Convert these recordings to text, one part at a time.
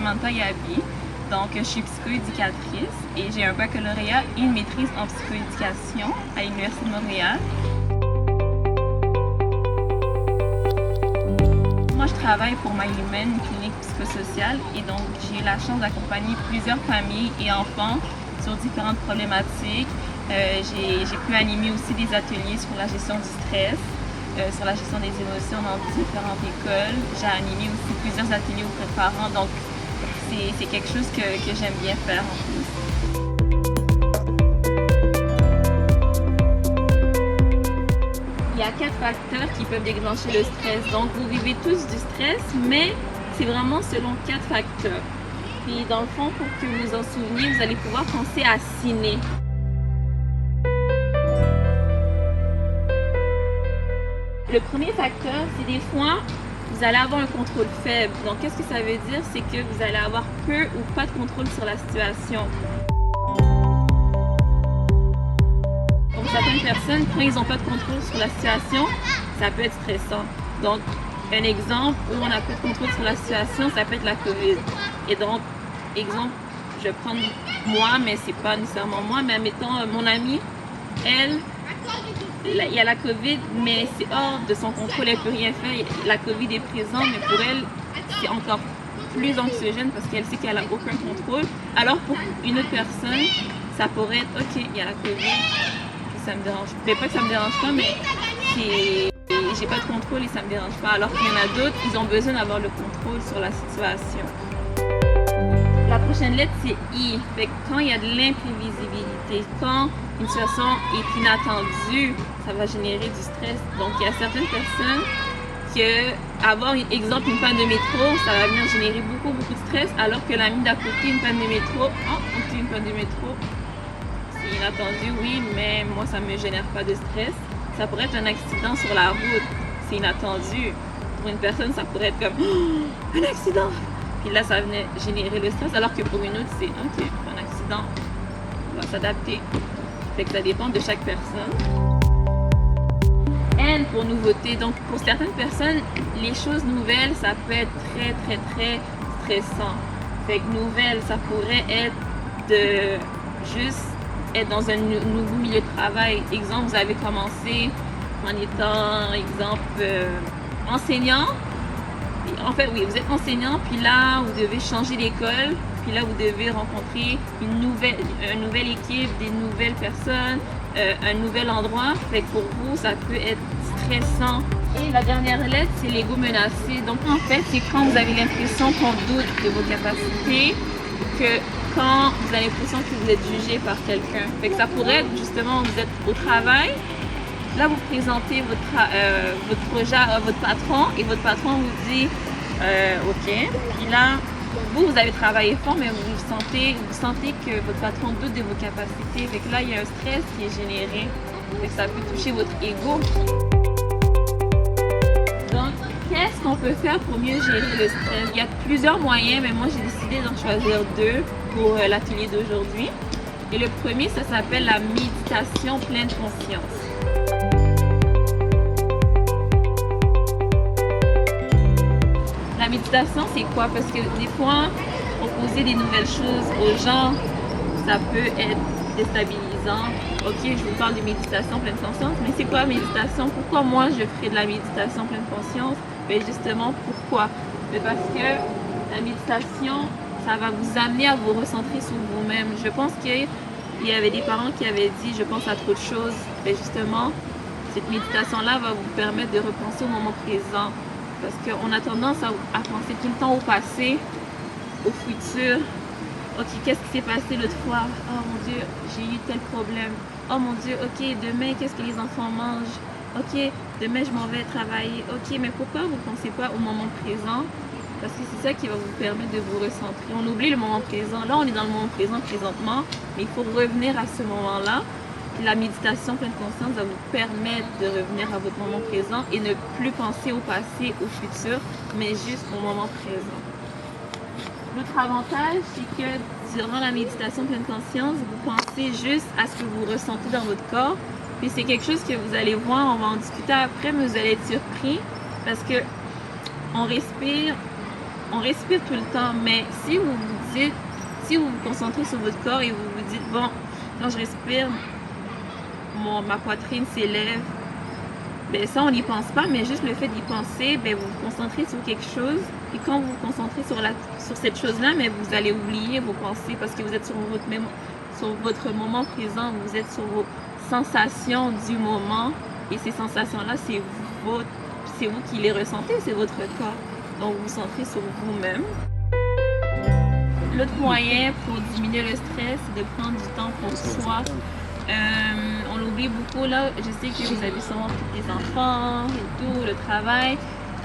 Samantha Yabi. Donc, je suis psychoéducatrice et j'ai un baccalauréat et une maîtrise en psychoéducation à l'Université de Montréal. Moi, je travaille pour MyHuman, une clinique psychosociale, et donc j'ai eu la chance d'accompagner plusieurs familles et enfants sur différentes problématiques. J'ai pu animer aussi des ateliers sur la gestion du stress, sur la gestion des émotions dans différentes écoles. J'ai animé aussi plusieurs ateliers auprès de parents, donc c'est quelque chose que j'aime bien faire en plus. Il y a 4 facteurs qui peuvent déclencher le stress. Donc, vous vivez tous du stress, mais c'est vraiment selon 4 facteurs. Puis, dans le fond, pour que vous vous en souveniez, vous allez pouvoir penser à ciné. Le premier facteur, c'est des fois, vous allez avoir un contrôle faible. Donc, qu'est-ce que ça veut dire? C'est que vous allez avoir peu ou pas de contrôle sur la situation. Pour certaines personnes, quand ils n'ont pas de contrôle sur la situation, ça peut être stressant. Donc, un exemple où on n'a pas de contrôle sur la situation, ça peut être la COVID. Et donc, exemple, je vais prendre moi, mais c'est pas nécessairement moi, mais admettons, mon amie, elle, il y a la COVID, mais c'est hors de son contrôle, elle ne peut rien faire. La COVID est présente, mais pour elle, c'est encore plus anxiogène parce qu'elle sait qu'elle n'a aucun contrôle. Alors, pour une autre personne, ça pourrait être, OK, il y a la COVID, ça me dérange. Mais pas que ça me dérange pas, mais j'ai pas de contrôle et ça me dérange pas. Alors qu'il y en a d'autres, ils ont besoin d'avoir le contrôle sur la situation. La prochaine lettre, c'est I. Fait que quand il y a de l'imprévisibilité, quand une situation est inattendue, ça va générer du stress. Donc, il y a certaines personnes que avoir, exemple, une panne de métro, ça va venir générer beaucoup de stress, alors que l'ami d'à côté, une panne de métro, ok, une panne de métro, c'est inattendu, oui, mais moi, ça me génère pas de stress. Ça pourrait être un accident sur la route, c'est inattendu. Pour une personne, ça pourrait être comme un accident. Puis là, ça venait générer le stress, alors que pour une autre, c'est ok, un accident, on va s'adapter. Fait que ça dépend de chaque personne. N pour nouveauté. Donc, pour certaines personnes, les choses nouvelles, ça peut être très stressant. Fait que nouvelle, ça pourrait être de juste être dans un nouveau milieu de travail. Exemple, vous avez commencé en étant, exemple, enseignant. En fait, oui, vous êtes enseignant, puis là, vous devez changer d'école, puis là, vous devez rencontrer une nouvelle équipe, des nouvelles personnes, un nouvel endroit. Fait que pour vous, ça peut être stressant. Et la dernière lettre, c'est l'ego menacé. Donc, en fait, c'est quand vous avez l'impression qu'on doute de vos capacités, que quand vous avez l'impression que vous êtes jugé par quelqu'un. Fait que ça pourrait être, justement, vous êtes au travail, là, vous présentez votre projet à votre patron et votre patron vous dit OK. Puis là, vous avez travaillé fort, mais vous sentez que votre patron doute de vos capacités. Fait que là, il y a un stress qui est généré. Fait que ça peut toucher votre ego. Donc, qu'est-ce qu'on peut faire pour mieux gérer le stress? Il y a plusieurs moyens, mais moi, j'ai décidé d'en choisir 2 pour l'atelier d'aujourd'hui. Et le premier, ça s'appelle la méditation pleine conscience. La méditation, c'est quoi? Parce que des fois, proposer des nouvelles choses aux gens, ça peut être déstabilisant. Ok, je vous parle de méditation pleine conscience, mais c'est quoi la méditation? Pourquoi moi je ferais de la méditation pleine conscience? Ben justement, pourquoi? Ben parce que la méditation, ça va vous amener à vous recentrer sur vous-même. Je pense qu'il y avait des parents qui avaient dit « je pense à trop de choses ». Ben justement, cette méditation-là va vous permettre de repenser au moment présent. Parce qu'on a tendance à penser tout le temps au passé, au futur. Ok, qu'est-ce qui s'est passé l'autre fois? Oh mon Dieu, j'ai eu tel problème. Oh mon Dieu, ok, demain, qu'est-ce que les enfants mangent? Ok, demain, je m'en vais travailler. Ok, mais pourquoi vous ne pensez pas au moment présent? Parce que c'est ça qui va vous permettre de vous recentrer. On oublie le moment présent. Là, on est dans le moment présent présentement, mais il faut revenir à ce moment-là. La méditation pleine conscience va vous permettre de revenir à votre moment présent et ne plus penser au passé, au futur, mais juste au moment présent. L'autre avantage, c'est que durant la méditation pleine conscience, vous pensez juste à ce que vous ressentez dans votre corps. Puis c'est quelque chose que vous allez voir, on va en discuter après, mais vous allez être surpris parce que on respire on respire tout le temps, mais si vous vous concentrez sur votre corps et vous vous dites, bon, quand je respire, ma poitrine s'élève, ben ça on n'y pense pas, mais juste le fait d'y penser, ben vous vous concentrez sur quelque chose, et quand vous vous concentrez sur cette chose-là, mais vous allez oublier vos pensées parce que vous êtes sur votre moment présent, vous êtes sur vos sensations du moment, et ces sensations-là, c'est vous qui les ressentez, c'est votre corps. Donc vous vous centrez sur vous-même. L'autre moyen pour diminuer le stress, c'est de prendre du temps pour soi. On l'oublie beaucoup là, je sais que vous avez souvent des enfants et tout, le travail,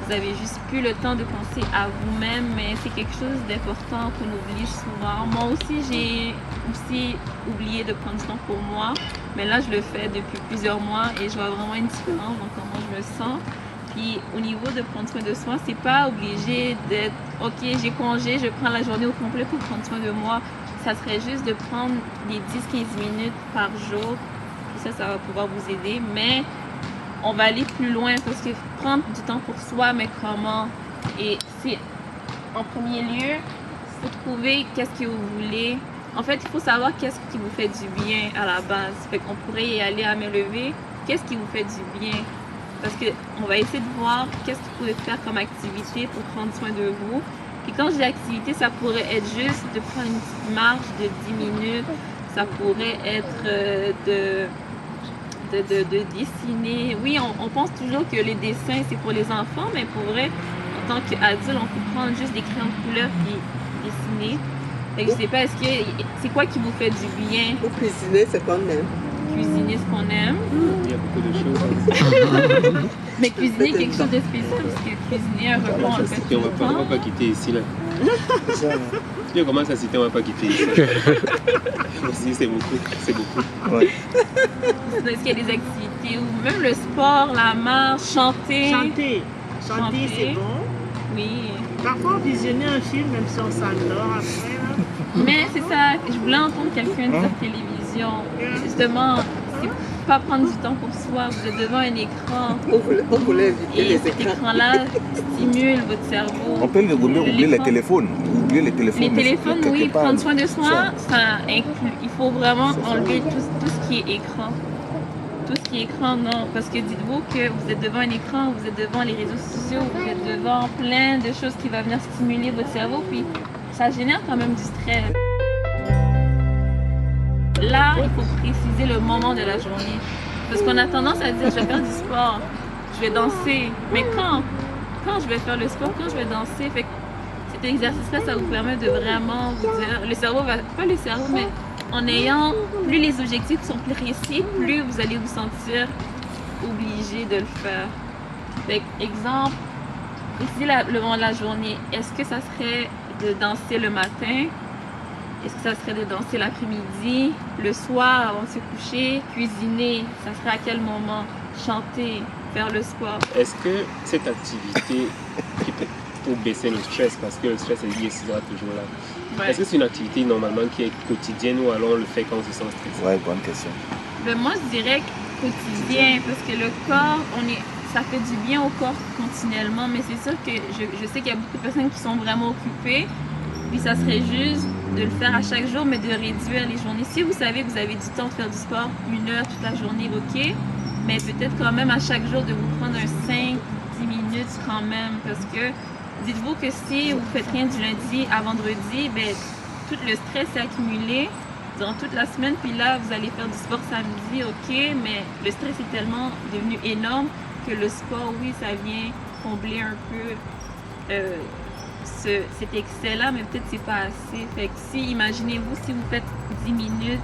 vous avez juste plus le temps de penser à vous-même, mais c'est quelque chose d'important qu'on oublie souvent. Moi aussi, j'ai oublié de prendre du temps pour moi, mais là je le fais depuis plusieurs mois et je vois vraiment une différence dans comment je me sens. Puis au niveau de prendre soin de soi, c'est pas obligé d'être ok, j'ai congé, je prends la journée au complet pour prendre soin de moi. Ça serait juste de prendre les 10-15 minutes par jour. Puis ça va pouvoir vous aider. Mais on va aller plus loin parce que prendre du temps pour soi, mais comment? Et c'est en premier lieu, il faut trouver qu'est-ce que vous voulez. En fait, il faut savoir qu'est-ce qui vous fait du bien à la base. Fait qu'on pourrait y aller à main levée. Qu'est-ce qui vous fait du bien? Parce qu'on va essayer de voir qu'est-ce que vous pouvez faire comme activité pour prendre soin de vous. Et quand je dis activité, ça pourrait être juste de prendre une petite marche de 10 minutes. Ça pourrait être de dessiner. Oui, on pense toujours que les dessins, c'est pour les enfants, mais pour vrai, en tant qu'adulte, on peut prendre juste des crayons de couleur et dessiner. Et je sais pas, c'est quoi qui vous fait du bien? Pour cuisiner ce qu'on aime. Cuisiner ce qu'on aime. Il y a beaucoup de choses. Mais cuisiner quelque chose de spécial, parce que cuisiner un repas, on le fait tout le temps. On va pas quitter ici là. Si on commence à citer, on va pas quitter ici. Aussi, c'est beaucoup. Ouais. Est-ce qu'il y a des activités ou même le sport, la marche, chanter? Chanter, c'est bon. Oui. Parfois, visionner un film, même si on s'endort après. Là. Mais c'est ça, je voulais entendre quelqu'un dire télévision. Justement, c'est pas prendre du temps pour soi, vous êtes devant un écran. On voulait éviter et les cet écrans. écran-là stimule votre cerveau. On peut oublier les téléphones. Les téléphones, oui, prendre soin de soi, ça inclut. Il faut vraiment enlever tout ce qui est écran. Tout ce qui est écran, non. Parce que dites-vous que vous êtes devant un écran, vous êtes devant les réseaux sociaux, vous êtes devant plein de choses qui vont venir stimuler votre cerveau, puis ça génère quand même du stress. Là, il faut préciser le moment de la journée. Parce qu'on a tendance à dire, je vais faire du sport, je vais danser. Mais quand je vais faire le sport, quand je vais danser, fait que cet exercice-là, ça vous permet de vraiment vous dire, le cerveau va, pas le cerveau, mais en ayant, plus les objectifs sont plus précis, plus vous allez vous sentir obligé de le faire. Fait que, exemple, ici, le moment de la journée, est-ce que ça serait de danser le matin? Est-ce que ça serait de danser l'après-midi, le soir avant de se coucher, cuisiner? Ça serait à quel moment? Chanter, faire le sport? Est-ce que cette activité qui peut pour baisser le stress, parce que le stress il sera toujours là. Ouais. Est-ce que c'est une activité normalement qui est quotidienne ou alors on le fait quand on se sent stressé? Ouais, bonne question. Ben moi je dirais quotidien, parce que le corps, ça fait du bien au corps continuellement, mais c'est sûr que je sais qu'il y a beaucoup de personnes qui sont vraiment occupées, puis ça serait juste de le faire à chaque jour, mais de réduire les journées. Si vous savez que vous avez du temps de faire du sport, 1 heure toute la journée, ok, mais peut-être quand même à chaque jour de vous prendre un 5-10 minutes quand même, parce que dites-vous que si vous faites rien du lundi à vendredi, ben, tout le stress est accumulé durant toute la semaine, puis là, vous allez faire du sport samedi, ok, mais le stress est tellement devenu énorme que le sport, oui, ça vient combler un peu cet excès-là, mais peut-être c'est pas assez. Fait que si, imaginez-vous, si vous faites 10 minutes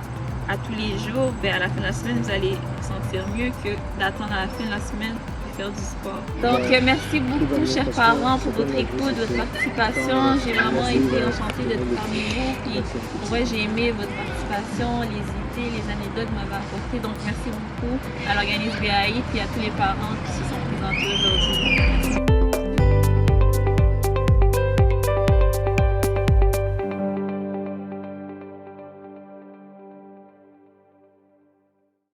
à tous les jours, ben à la fin de la semaine, vous allez vous sentir mieux que d'attendre à la fin de la semaine faire du sport. Donc, merci beaucoup, chers parents, pour votre écoute, votre participation. J'ai vraiment été enchantée d'être parmi vous. Puis, pour vrai, j'ai aimé votre participation, les idées, les anecdotes que vous m'avez apportées. Donc, merci beaucoup à l'organisme BAI et à tous les parents qui se sont présentés aujourd'hui. Merci.